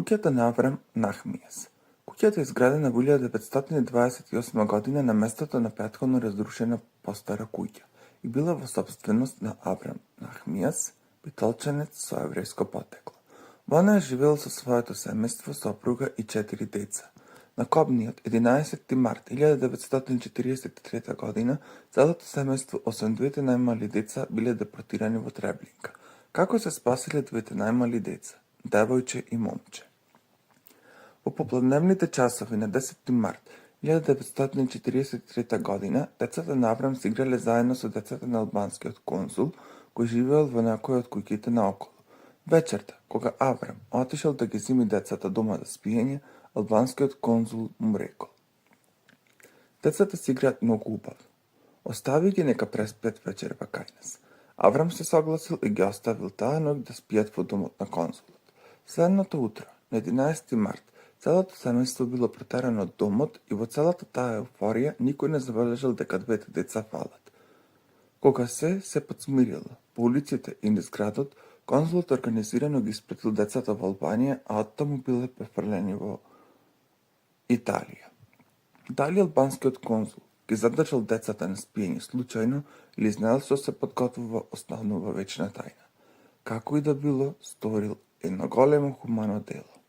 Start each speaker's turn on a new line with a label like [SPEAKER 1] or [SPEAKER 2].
[SPEAKER 1] Куќата на Аврам Нахмијас. Куќата е изградена во 1928 година на местото на претходно разрушена постара куќа и била во сопственост на Аврам Нахмијас, битолчанец со еврејско потекло. Во неа живеел со своето семејство, сопруга и 4 деца. На кобниот 11 март 1943 година целото семејство, освен двете најмали деца, биле депортирани во Требленка. Како се спаселе двете најмали деца, девојче и момче? Во попладневните часови на 10 март 1943 година, децата на Аврам се играле заедно со децата на албанскиот конзул, кој живеел во некој од куќите наоколу. Вечерта, кога Аврам отишел да ги земи децата дома за спиење, албанскиот конзул му рекол: "Децата си играат многу убаво. Остави ги нека преспијат вечерва кај нас." Аврам се согласил и ги оставил таа ноќ да спијат во домот на конзулот. Следното утро, на 11 март, целото семејство било протерано од домот и во целата таа еуфорија никој не забележал дека двете деца фалат. Кога се подсмирило по улиците и низ градот, конзулот организирано ги испратил децата во Албанија, а оттаму биле префрлени во Италија. Дали албанскиот конзул ги задржал децата на спиење случајно или знаел што се подготвува, останува вечна тајна. Како и да било, сторил едно големо хумано дело.